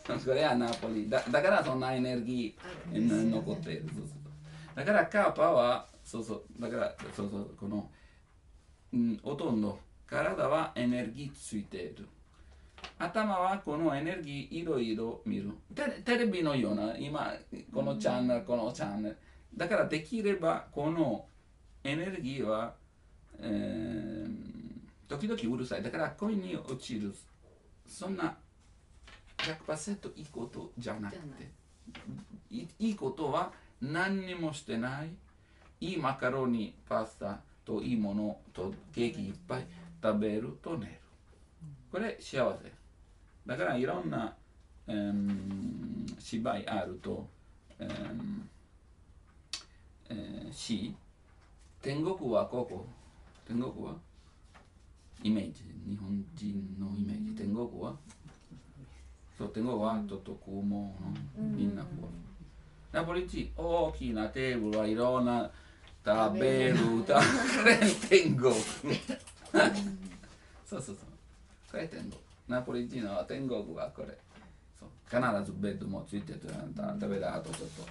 これはナポリだからそんなエネルギー残っている。だからカーパはだからこの、ほとんど体はエネルギーついている。頭はこのエネルギーいろいろ見る。テレビのような今このチャンネルこのチャンネルだからできればこのエネルギーは、時々うるさいだから恋に落ちる。そんな 100% いいことじゃなくていいことは何にもしてない。いいマカロニパスタといいものとケーキいっぱい食べると寝る。これ幸せだからいろんな、芝居あると、し天国はここ天国はイメージ日本人のイメージ天国はそう天国はちょっとこうもみんなこうナポリ人大きなテーブルはいろんな食べる天国そうこれ天国ナポリ人の天国はこれそう必ずベッドもついてて食べた後ちょっと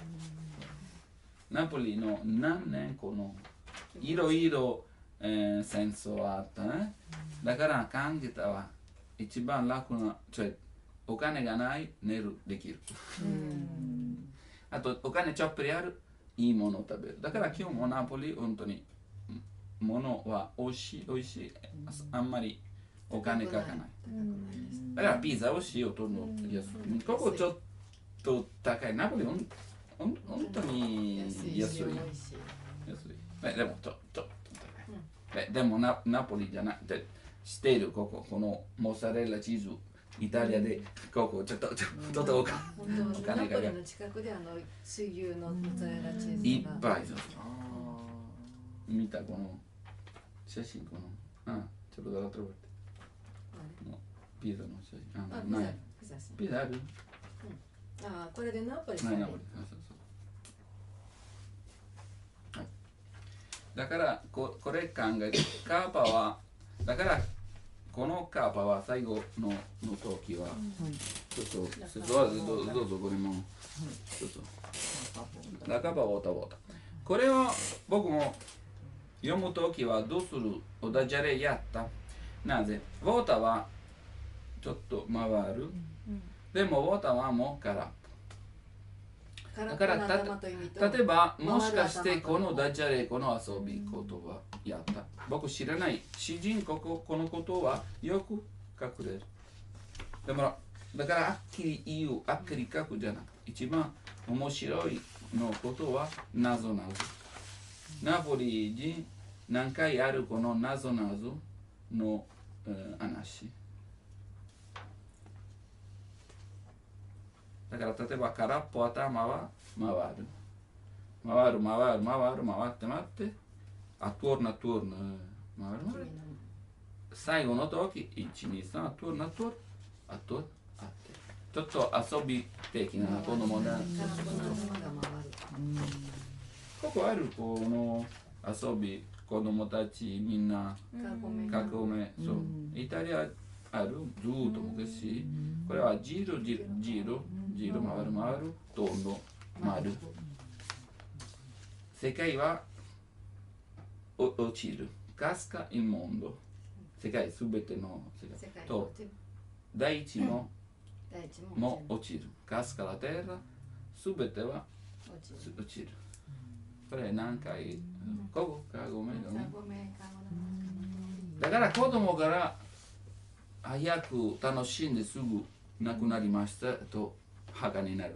ナポリの何年このいろいろ戦争あったね。だから考えたは一番楽なお金がない寝るできるあとお金ちょっぴりあるいいものを食べる。だから今日もナポリ本当にものはおいしいあんまりお金かかない。だからピザをしようと思う。ここちょっと高い。ナポリ本当に安い。でもちょっと高い。でもナポリじゃなくて知っているこのモッツァレラチーズイタリアでここちょっとお金がナポリの近くで水牛のモッツァレラチーズがいっぱい見たこの写真このちょっとだらとろピザの写真ないピザあるこれでナポリないナポリだからこれ考えてカーパはだからこのカーパは最後の時はちょっとどうぞこれもちょっとラカパウォータこれを僕も読む時はどうするおダジャレやったなぜウォーターはちょっと回るでもウォーターはもう空っだから例えばもしかしてこのダジャレこの遊び言葉やった僕知らない主人公このことはよく隠れるでもだからあっきり言うあっきり書くじゃなく一番面白いのことは謎々ナポリ人何回あるこの謎々の話だから例えば空っぽ頭は回ってattorno回る最後の時123attornoあってちょっと遊び的な子供だここあるこの遊び子供たちみんな囲めそうイタリアあるずっと昔これはジロ回るトンド回る世界は落ちるカスカイモンド世界すべての世界と大地も落ちるカスカラテラすべては落ちるこれ何回ここかごめんだから子供から早く楽しんですぐ亡くなりましたと墓になる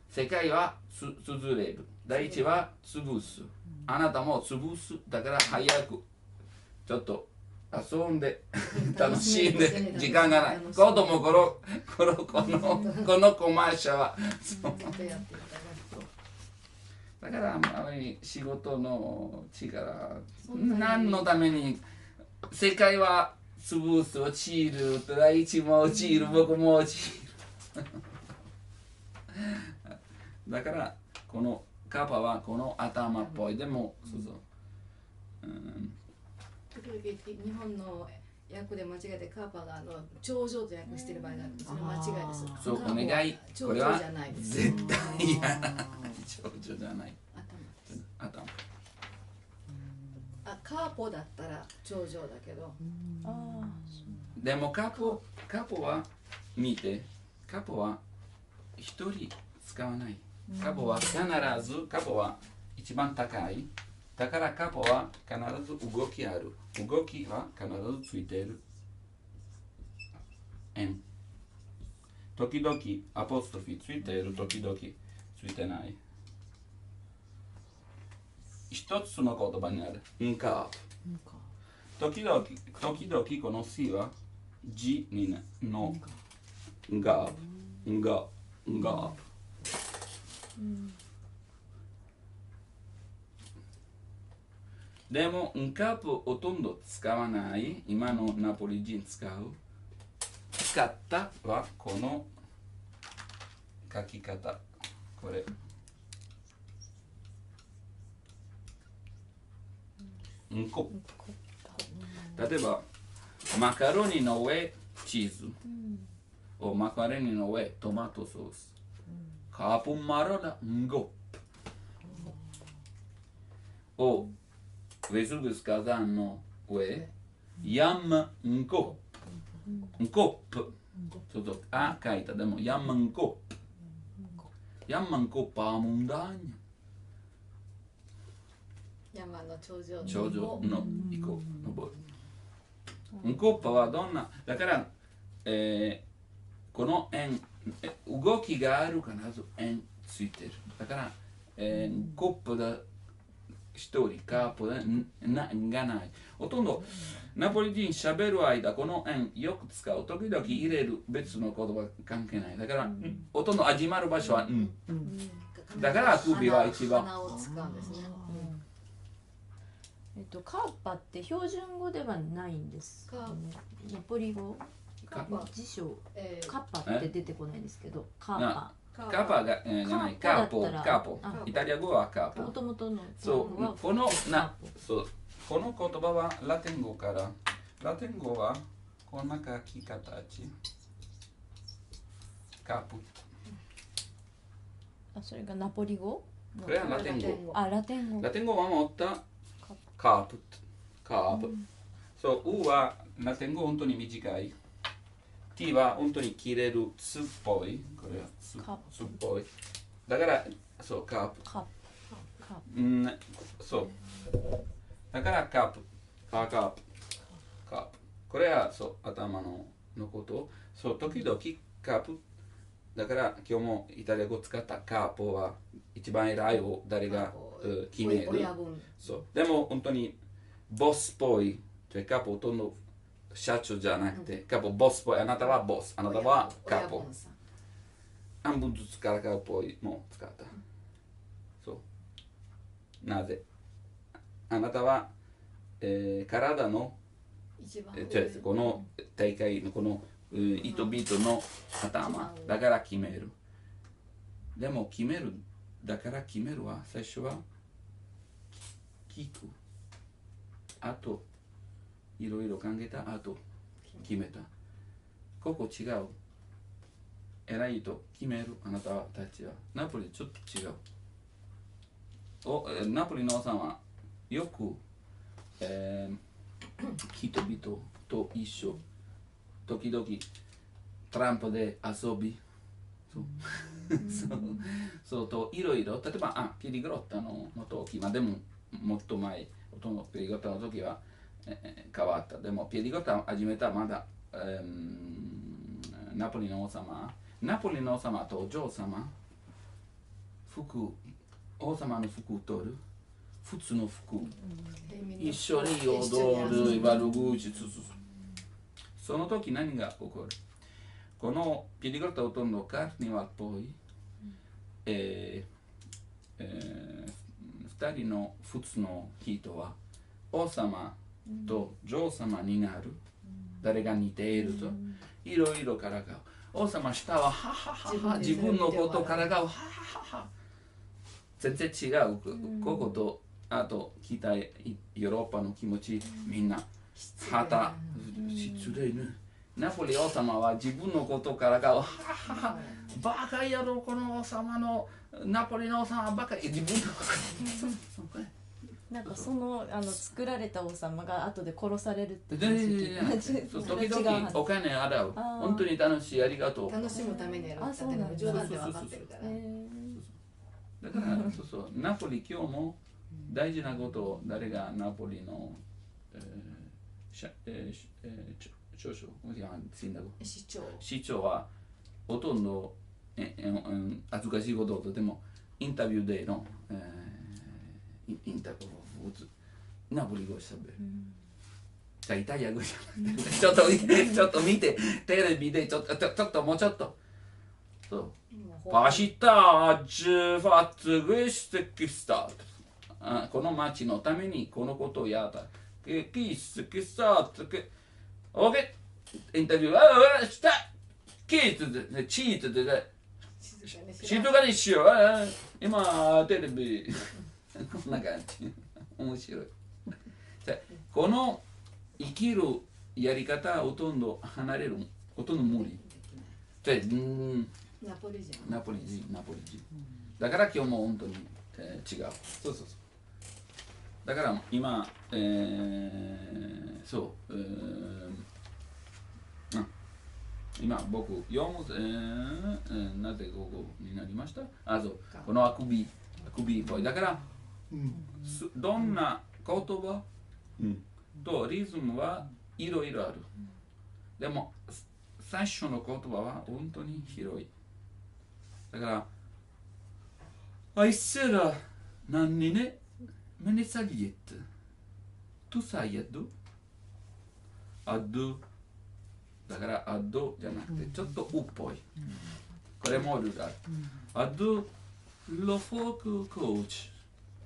世界は崩れる大地は潰すあなたも潰すだから早くちょっと遊んで楽しんで時間がない子供このコマーシャルはだからあまり仕事の力何のために世界は潰す落ちる大地も落ちる僕も落ちるだからこのカパはこの頭っぽいでも時々日本の訳で間違えてカーパが頂上と訳してる場合があるんですよ。間違いです。そう、お願い。これは絶対嫌な。頂上じゃない。頭。カーポだったら頂上だけど。でもカポは見て、カポは一人使わない。カポは必ず、カポは一番高い。だからカポは必ず動きある。動きは必ずついている。時々アポストフィついている、時々ついてない。一つの言葉になる。んか。時々この C は G にのが。でも、んかほとんど使わない。今のナポリ人使ったはこの書き方。これ。んこ。例えば、マカロニの上チーズ。おマカロニの上トマトソース。カープマロランゴ。おVesuvus kazanの上、ヤムンコップ。そうそう、あ書いた。でも、ヤムンコップ。ヤムンコップは問題。山の頂上の行こう、登る。ンコップはどんな、だから、この円、動きがあるからず円ついてる。だから、コップだ。一人カープがない。ほとんどナポリ人喋る間、この円よく使う。時々入れる別の言葉関係ない。だから、ほとんど始まる場所はだから、首は一番。鼻を使うんですね。カーパって標準語ではないんですかね。ナポリ語辞書、カッパって出てこないんですけど、カーパ。カーパが、じゃない、カーポ。イタリア語はカーポ。もともとのそう、この言葉はラテン語から。ラテン語はこんな書き方。カープ。それがナポリ語？これはラテン語。ラテン語。ラテン語は持ったカープ。そう、U はラテン語本当に短い。T は本当に切れる、酢っぽい。これは酢っぽい。だから、そう、カープ。そう。だからカープ。カープ。これはそう、頭のこと。そう、時々カープ。だから今日もイタリア語を使ったカーポは一番偉いを誰が決める。そう。でも本当にボスっぽい。カーポほとんど社長じゃなくて、カーポボスっぽい。あなたはボス。あなたはカーポ。半分ずつからカーポも使った。そう。なぜあなたは、体のこの大会のこの人々の頭だから決める。でも決めるだから決めるは最初は聞く。あといろいろ考えた後決めた。ここ違う。偉いと決めるあなたたちは。ナポリちょっと違う。ナポリの王さんはよく、人々と一緒。時々トランプで遊び。そうといろいろ。例えばピリグロッタの時、でももっと前、ピリグロッタの時は、変わった。でもピリグロッタを始めたまだ、ナポリの王様。ナポリの王様とお嬢様、王様の服を取る。普通の服。一緒に踊る、悪口つつ。その時何が起こる？このピリグロッタほとんどカーニワルっぽい、2人の普通の人は王様と女王様になる。誰が似ているといろいろからかう。王様下ははははは、自分のことからがうははは。全然違う。こことあと北ヨーロッパの気持ちみんな旗失礼ね。ナポリ王様は自分のことからがはははバカ野郎この王様のナポリの王様はバカ自分のことなんかその作られた王様が後で殺されるって時々お金払う本当に楽しいありがとう楽しむためにやるって冗談で分かってるからだからそうそうナポリ今日も大事なことを誰がナポリの市長はほとんど恥ずかしいことをとてもインタビューでのインタビューを打つナポリ語をしゃべる、イタリア語じゃなくてちょっと見てテレビでちょっともうちょっとそうパシタージュファツグイステキスターこの町のためにこのことをやったキスキスターオーケーインタビューしたキーツでチートで静かにしよう今テレビこんな感じ面白いこの生きるやり方はほとんど離れるほとんど無理ナポリ人だから今日も本当に違うそうだから今今僕読むなぜ午後になりましたこのあくびっぽいだからどんな言葉とリズムはいろいろあるでも最初の言葉は本当に広いだから愛せら何にねメネサリエットトサイエドアドだからアドじゃなくてちょっとうっぽいこれもルールあるアドロフォークコーチ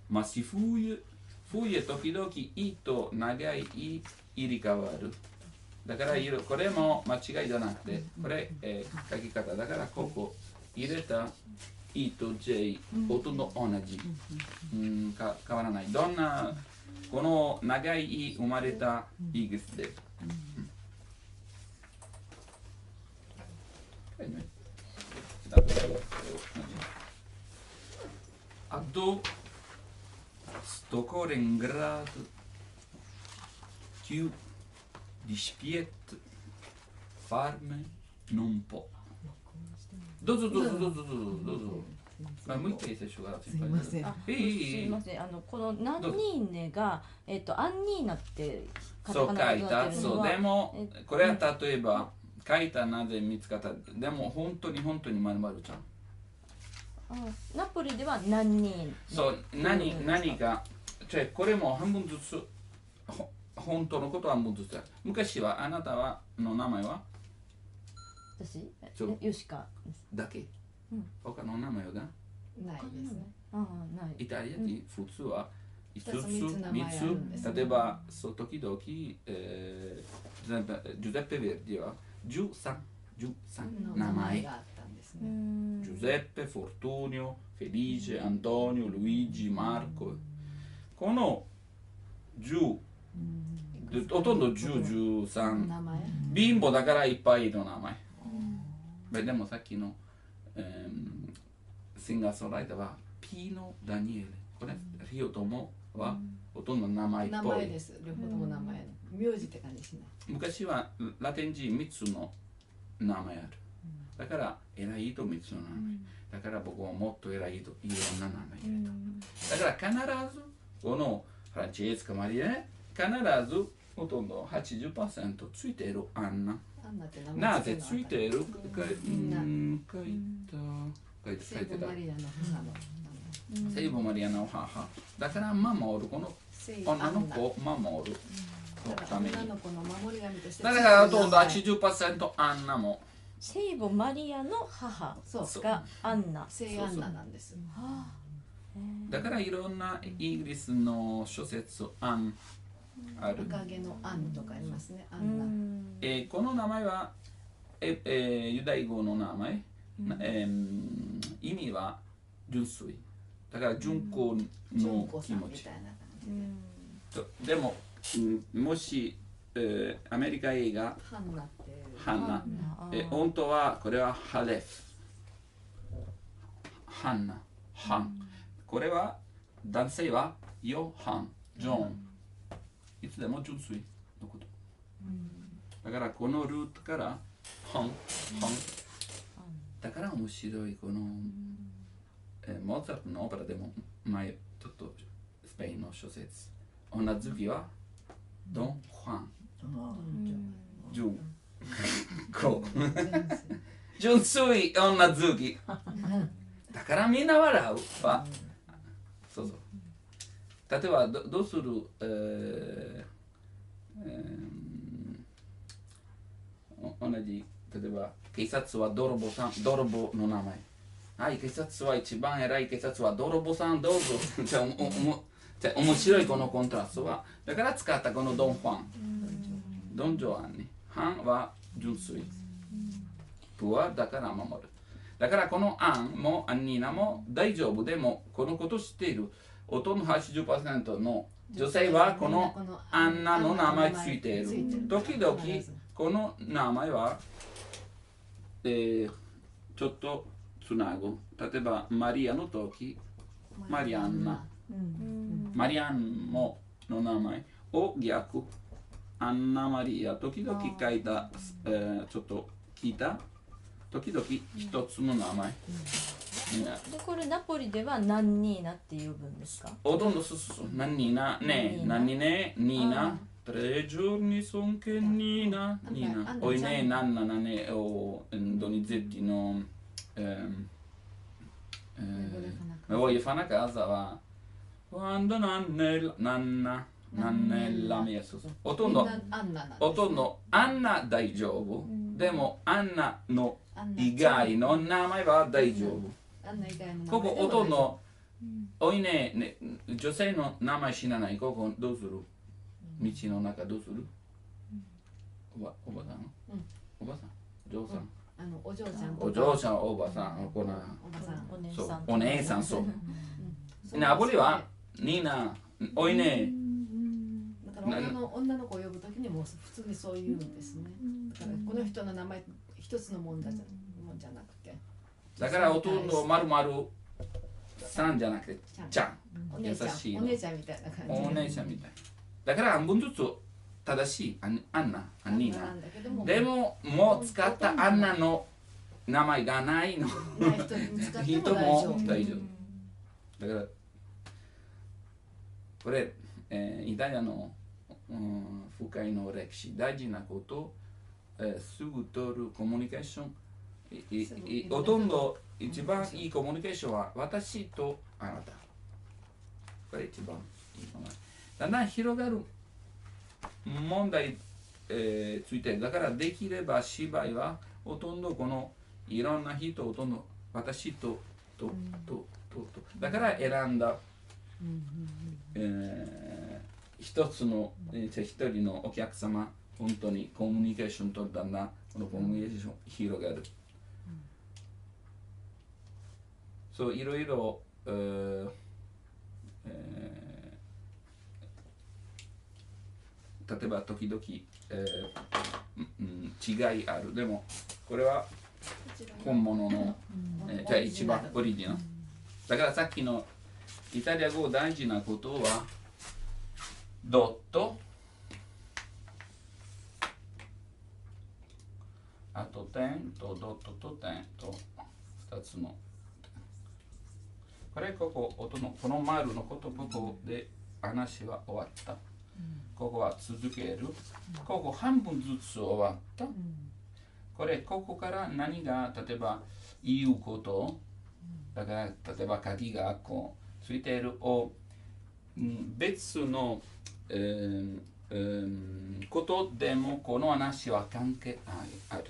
まあ、冬時々いいと長い入り替わるだからこれも間違いじゃなくてこれ、書き方だからここ入れたいと J ほとんど同じ、変わらないどんなこの長い生まれたイギリスで、Ado sto in grado più di spiet farme non può どうぞもう一回最初からすいませんすいませんこのナンニーネがアンニーナってそう書いたそうでもこれは例えば書いたなぜ見つかったでも本当にまるまるちゃんナポリでは何人そう何かこれも半分ずつ本当のことは半分ずつ昔はあなたの名前は私ヨシカだけ、他の名前がないですねないイタリアに普通は5つ例えばそう時々ジュゼッペ・ヴェルディは13名前があったんですねジュゼッペ、フォルトーニョ、フェリージェ、アントニオ、ルイージ、マルコこの10ほとんど10、13貧乏だからいっぱいの名前でもさっきの、シンガーソンライターはピーノ・ダニエルこれフィオトモはほとんど名前っぽい名前です両方とも名前名字って感じしない昔はラテン人3つの名前あるだから偉い人3つの名前だから僕はもっと偉い人いろんな名前だから必ずこのフランチェスカ・マリア必ずほとんど 80% ついているアンナなぜついている書いて聖母マリアの母の聖母マリアの母だから守るこの女の子を守るために女の子の守り神としてだからほとんど 80% アンナも聖母マリアの母がアンナ聖アンナなんですだからいろんなイギリスの諸説アンある赤毛のアンとかありますねアンナこの名前はユダヤ語の名前意味は純粋だから純子の気持ちでももしアメリカ映画ハンナってハンナ、本当はこれはハレフ、ハンナ、ハン、これは男性はヨハン、ジョン、いつでも純粋のこと。だからこのルートからハン、ハン、だから面白いこの、モーツァルトのオペラでも前ちょっとスペインの小説、女好きはドン・ファン、純こう純粋女好きだからみんな笑うわ。そうそう。例えばどうする、同じ例えば警察は泥棒さん、泥棒の名前。はい、警察は一番偉い警察は泥棒さんどうぞ。面白いこのコントラストは。だから使ったこのドン・ファン。ドン・ジョアンに。ハンは純粋。プはだから守る。だからこのアンもアンニーナも大丈夫でもこのこと知っている。ほとんど 80% の女性はこのアンナの名前ついている。時々この名前は、ちょっとつなぐ。例えばマリアの時、マリアンナ。マリアンもの名前を逆。アンナ・マリア、時々書いた、ちょっと聞いた。時々一つの名前。でこれナポリではナンニーナって呼ぶんですか？ほとんどそうそう。ナンニーナ、ね、ナンニね、ニーナ。tre giorni son che Nina, Nina. O ne nanna nane o Donizetti no. Me voglio fare una casa va. Quando nanna, nannella mi è su. ほとんどアンナ大丈夫。でもアンナの以外の名前は大丈夫。ここほとんどおいね、女性の名前知らない。ここどうする？道の中どうする？おばさん？おばさん？お嬢さん？お嬢ちゃん。お嬢ちゃん、おばさん、こな。お姉さん、そう。ナポリはニーナ、おいね。だから女の子を呼ぶときにも普通にそう言うんですね。だからこの人の名前一つのもんじゃなくて。だからほとんどまるまるさんじゃなくてちゃん。優しい。お姉ちゃんみたいな感じ。お姉ちゃんみたい。だから半分ずつ正しいアンナ、アンニーナ。でももう使ったアンナの名前がないの人も大丈夫。だからこれ、イタリアの、深いの歴史大事なこと、すぐ取るコミュニケーション、ほとんど一番いいコミュニケーションは私とあなた。これ一番いいのが。だんだん広がる問題、ついてだからできれば芝居はほとんどこのいろんな人ほとんど私とだから選んだ、一つの一人のお客様本当にコミュニケーションとだんだんこのコミュニケーション広がる、そういろいろ、例えば時々、違いある。でもこれは本物の、じゃあ一番オリジナル。だからさっきのイタリア語大事なことはドット、あと点とドットと点と2つの。これこの丸のことここで話は終わった。ここは続ける。ここ半分ずつ終わった。これここから何が例えば言うこと、だから例えば鍵がこうついているを、別の、ことでもこの話は関係ある。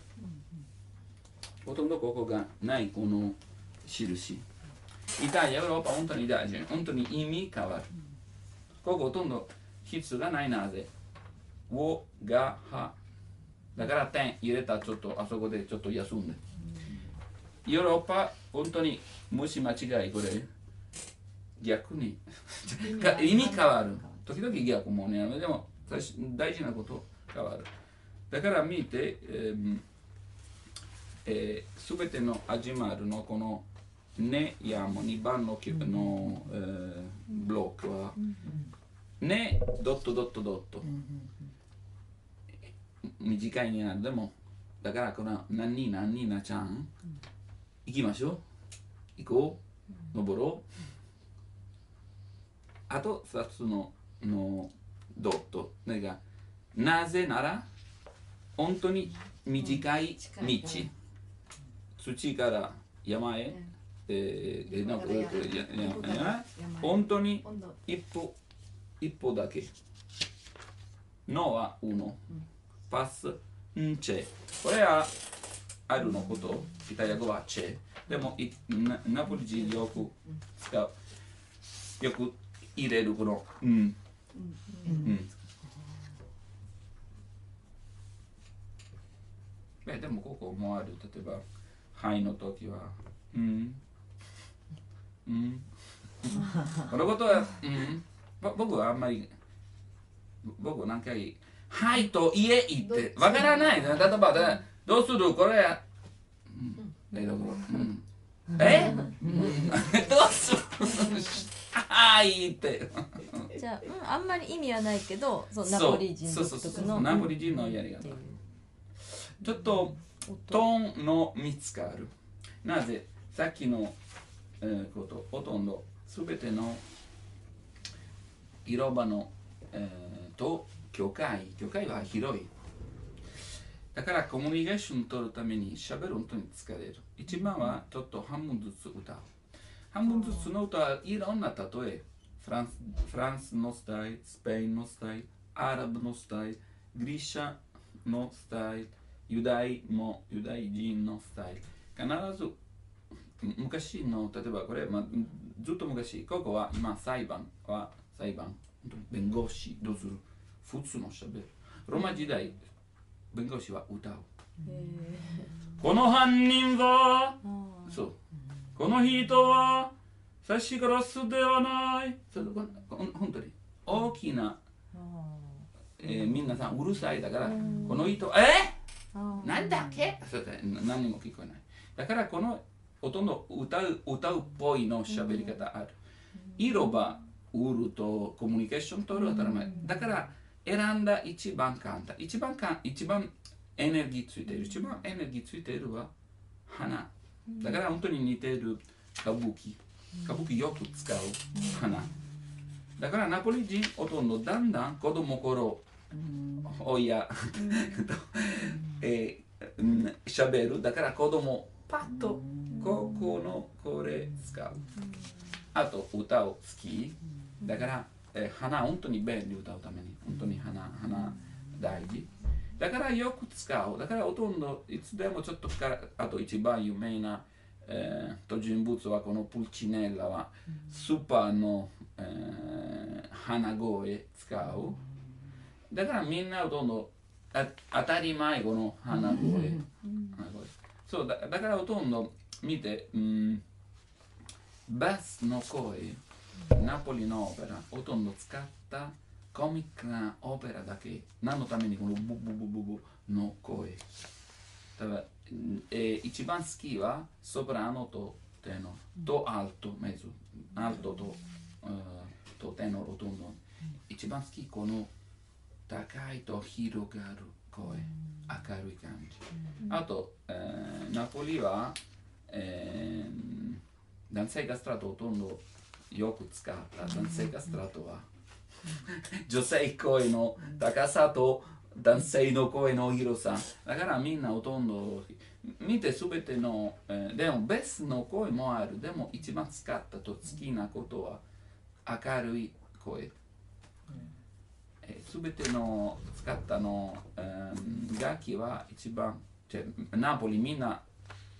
ほとんどここがないこの印。イタリア、ヨーロッパ本当に大事。本当に意味変わる。ここほとんど必要がないなぜ。をがは。だから点入れたちょっとあそこでちょっと休んで。ヨーロッパ本当にもし間違いこれ逆に意味変わる。時々逆もね。でも大事なこと変わる。だから見て、すべての始まるのこのねやも2番の、ブロックは、ねドットドットドット。短いになる。でも、だからこの何になちゃん、行きましょう。行こう。登ろう。あと2つのドット。なぜなら、本当に短い道。土から山へ、本当に一歩だけ。のはuno。パス、んチェ。これはあるのこと、イタリア語はチェ。でも、ナポリ人よく使う。よく入れるこの、でもここもある。例えば、はいの時は、このことは、僕はあんまり、僕何回、はいと言ってわからない。例えば、どうするこれ、どうするはいって。じゃあ、あんまり意味はないけど、ナポリ人独特の。ナポリ人のやり方。ちょっとトーンの3つがある。なぜさっきのこと、ほとんどすべての広場の、と教会は広い。だからコミュニケーション取るためにしゃべる本当に疲れる。一番はちょっと半分ずつ歌う。半分ずつの歌はいろんな例え。フランスのスタイル、スペインのスタイル、アラブのスタイル、ギリシャのスタイル、ユダヤ人のスタイル。必ず昔の、例えばこれ、ずっと昔、ここは今裁判、弁護士どうする普通のしゃべる。ローマ時代、弁護士は歌う。この犯人は、この人は刺し殺すではない。本当に大きな、皆さんうるさいだから、この人、なんだっけ何も聞こえない。だからこのほとんど歌うっぽいの喋り方ある。色は売るとコミュニケーション取る当たり前。だから選んだ一番簡単。一番エネルギーついている。一番エネルギーついているは花。だから本当に似ている歌舞伎。歌舞伎よく使う花。だからナポリ人ほとんどだんだん子供頃、親喋る。だから子供パッとこれ使う。あと歌を好き。だから花本当に便利歌うために本当に花大事。だからよく使う。だからほとんどいつでもちょっとあと一番有名な人物はこのプルチネッラはスーパーの花声使う。だからみんなほとんど当たり前この花声。そうだからほとんど見て、バスの声、ナポリのオペラ、ほとんど使ったコミックなオペラだけ。何のためにこのブブブブブの声。ただ一番好きはソプラノとテノとアルト、メゾ、アルトとテノロほとんど。一番好きこの高いと広がる声、明るい感じ。あと、ナポリは、男性カストラトほとんどよく使った男性カストラトは女性声の高さと男性の声の広さ。だからみんなほとんど見てすべての、でもベースの声もある。でも一番使ったと好きなことは明るい声。すべての使ったの、楽器は一番ナポリみんな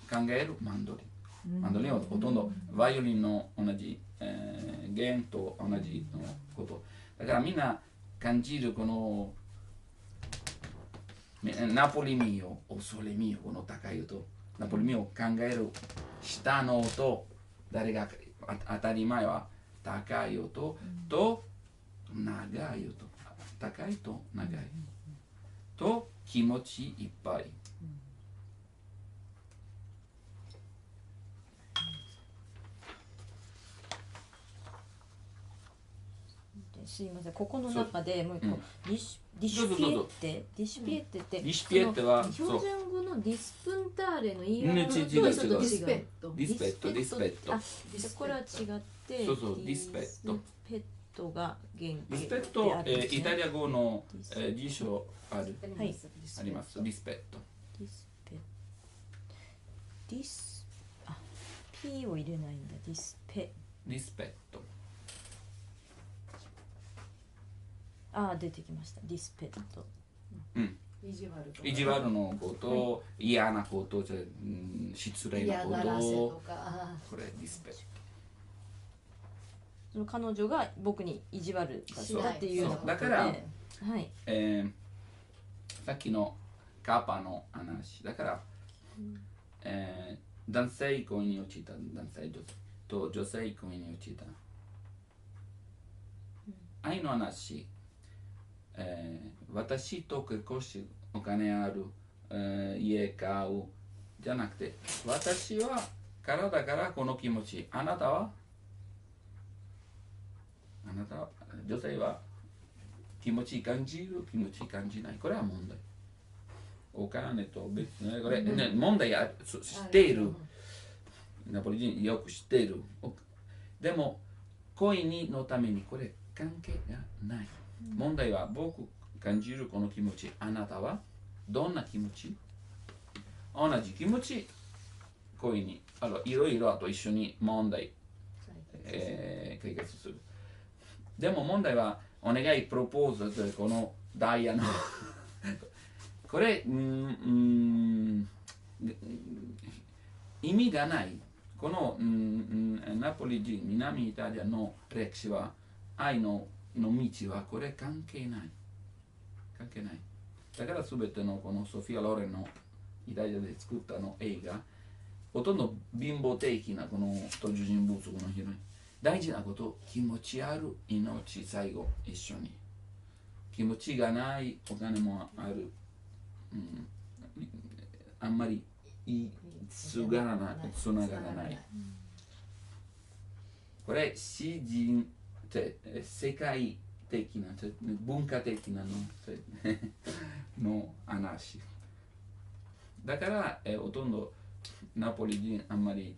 考えるマンドリン。マンドリンはほとんどバイオリンの同じ、弦と同じのこと。だからみんな感じるこのナポリミオ、オソレミオ、この高い音。ナポリミオを考える下の音、誰が当たり前は高い音と長い音。高いと長い。と気持ちいっぱい。すいません、ここの中でもう一個、ディシュピエッテ、ディシュピエッテって、ディシュピエッテは標準語のディスプンターレの言い方と違うちょっと違う。ディスペット。ディスペット、ディスペット。あ、これは違って、そうそう、ディスペット。ペットが原型ディスペット、イタリア語の辞書ある。はい、あります。ディスペット。ディスペット。ディス、あ、P を入れないんだ。ディスペ。ディスペット。ああ、出てきました。ディスペット。うん。意地悪のこと、嫌なこと、失礼なこと、これディスペット。その彼女が僕に意地悪だったっていうのだから、はい、さっきのカパの話だから、男性恋に落ちた男性と女性恋に落ちた、愛の話、私と結婚しお金ある、家買うじゃなくて、私は体からこの気持ち、あなたは女性は気持ち感じる、気持ち感じない、これは問題。お金と別にこれ、問題は知っている。ナポリ人よく知っている。でも恋のためにこれ関係がない。問題は僕感じるこの気持ち、あなたはどんな気持ち？同じ気持ち、恋にいろいろあと一緒に問題、解決する。でも問題はお願いプロポーズでこのダイヤのこれ意味がない。このナポリ人、南イタリアの歴史は愛の道はこれ関係ない。関係ない。だから全てのこのソフィア・ローレンのイタリアで作ったの映画、ほとんど貧乏的なこの登場人物、このヒロイン。大事なこと、気持ちある命、最後一緒に。気持ちがないお金もある。あんまりつながらない。これ、詩人って世界的な、文化的なの話。だから、ほとんどナポリ人あんまり、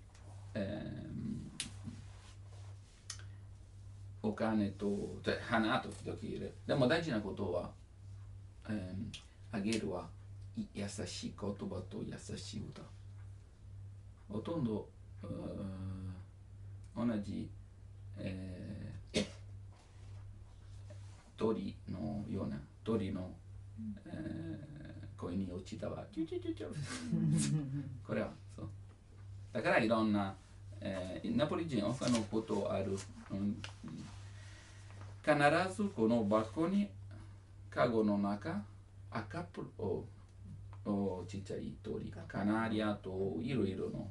お金と花と時々入れる。でも大事なことは、あげるは優しい言葉と優しい歌。ほとんど同じ、鳥のような鳥の、恋に落ちたわ。これはそう。だからいろんな、ナポリ人は他のことある。必ずこの箱にカゴの中赤プロちっちゃい鳥カナリアといろいろの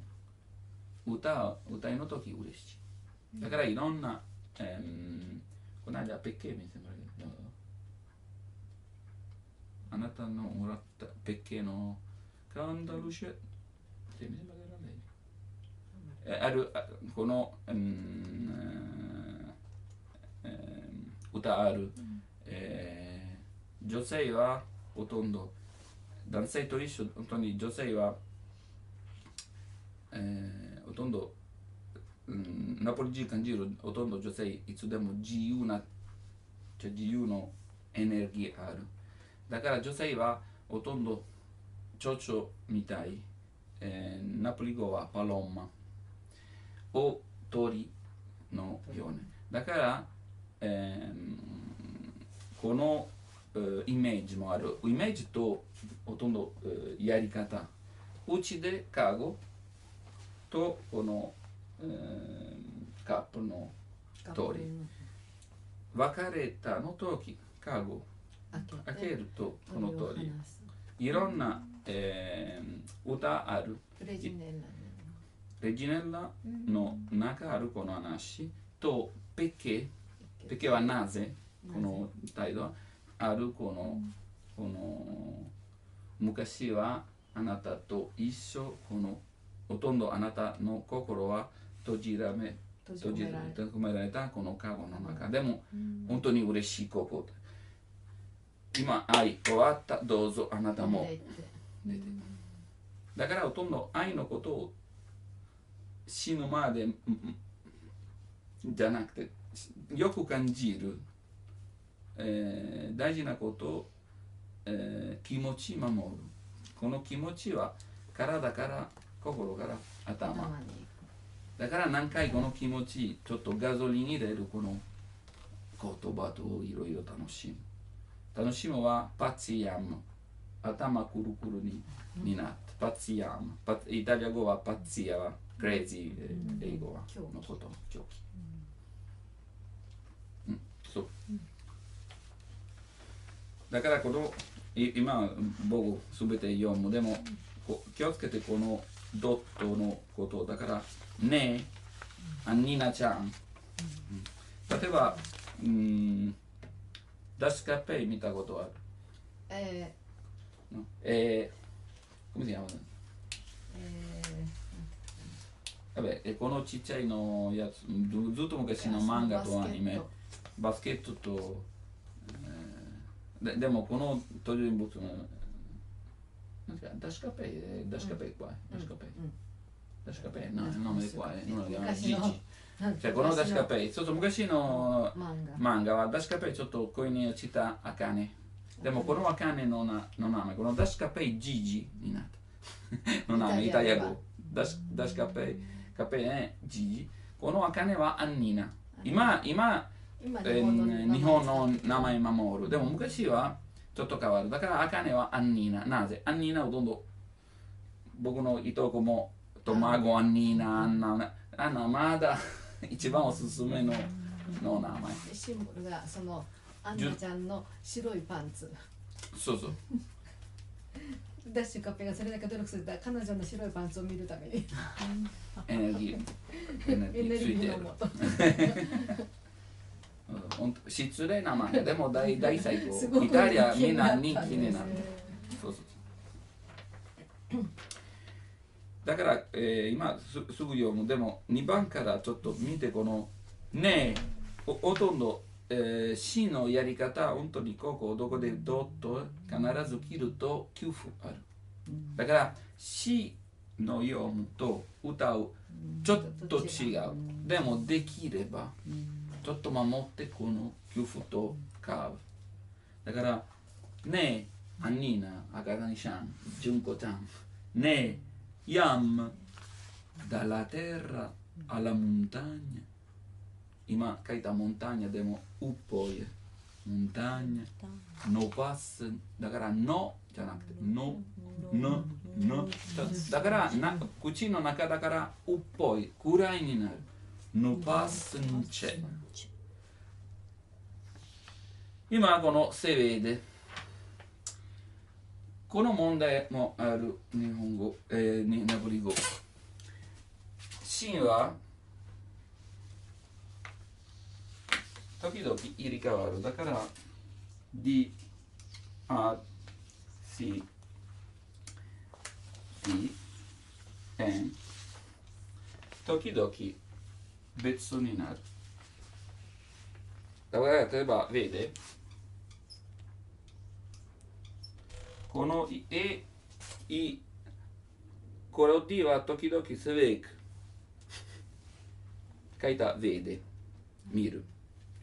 歌いの時嬉しい。だからいろんな、この間ペッケ見せてもらうけど、あなたのもらったペッケのカンダルシェって見せてもらえない？あるこの、歌ある、女性はほとんど男性と一緒、本当に女性は、ほとんど、ナポリ人感じるほとんど女性いつでも自由のエネルギーある。だから女性はほとんど蝶々みたい、ナポリ語はパロンマを鳥のように。だから、このイメージもある。イメージとほとんどやり方。うちでカゴとこのカップの通り。別れたの時、カゴ開けるとこの通り。いろんな、歌ある。レジネッラの中あるこの話とペケはなぜこの態度あるこのこの昔はあなたと一緒、このほとんどあなたの心は閉じ込められたこのカゴの中でも本当に嬉しいこと。今愛終わった、どうぞあなたも出て。だからほとんど愛のことを死ぬまでじゃなくてよく感じる、大事なことを、気持ち守る。この気持ちは体から心から頭だから何回この気持ちちょっとガソリン入れるこの言葉といろいろ楽しむはパッツィヤム、頭くるくるになってパッツィヤム、イタリア語はパッツィヤはクレイジー、英語はのこと狂気、そうだからこの今僕すべて読むでも気をつけてこのドットのことだからねえ、ニナちゃん、例えばダスカペイ見たことあるcome si chiama? Vabbè, このちっちゃいのやつずっと昔の漫画とアニメバスケットとでもこの登場人物のダシカペイquaダシカペイno, il nome di qua non lo chiama Gigi cioè このダシカペイちょっと昔の漫画はダシカペイちょっと恋に落ちたアカネでもこのアカネの名前このダシカペイジジになったの名前イタリア語ダシカペイジジこのアカネはアンニーナ今日本の名前守るでも昔はちょっと変わるだからアカネはアンニーナなぜアンニーナをどんどん僕のいとこもと孫アンニーナアンナまだ一番おすすめの名前シンボルがそのアンナちゃんの白いパンツそうダッシュカペがそれだけ努力すると彼女の白いパンツを見るためにエネルギーのもと失礼な漫画でも大最高イタリアみんな人気になるだから、今すぐ読むでも2番からちょっと見てこのねえほとんど、死のやり方本当にここどこでどっと必ず切ると9分あるだから死の読むと歌うちょっと違うでもできればちょっと守ってこの9分とカーブだからねえアンニーナアカダニシャンジュンコちゃんねえYam dalla terra alla montagna 今書いたモンターニャでもうっぽいモンターニャのパスだからのじゃなくてのだから口の中だからうっぽいくらいになるのパスンチェ今このセベでこの問題もある日本語、ナポリ語神は時々入れ替わるだからD R C D N 時々別になるだから例えばvedeこのこれを D は時々スウェイク書いた vede 見る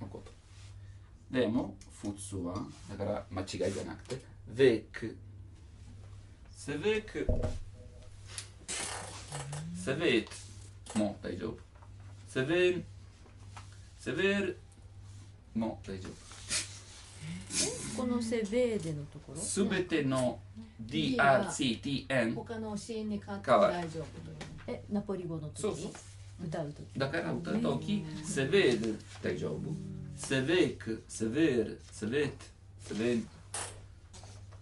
のことでも普通はだから間違いじゃなくて vec スウェイクスウェイトも大丈夫スウェルも大丈夫このセベーデのところすべての DRCTN 他のシーンに変わって大丈夫というナポリ語の時そうそう歌う時だから歌う時セベール大丈夫セベークセベールセベートセベー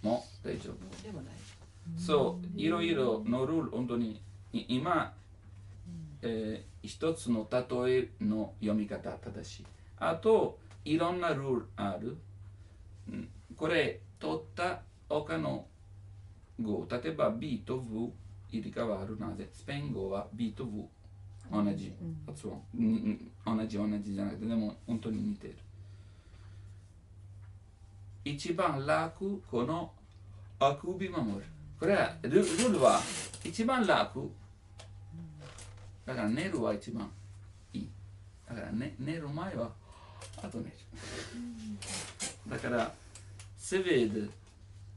も大丈夫でもないそういろいろのルール本当に今、一つの例えの読み方正しいあといろんなルールあるこれ取った他の語、例えば B と V 入れ替わるなぜスペイン語は B と V 同じ発音、同じじゃなくてでも本当に似てる。一番楽このあくび守る。これはルールは一番楽だから寝るは一番いい。だから、ね、寝る前はあと寝る。だからセヴェード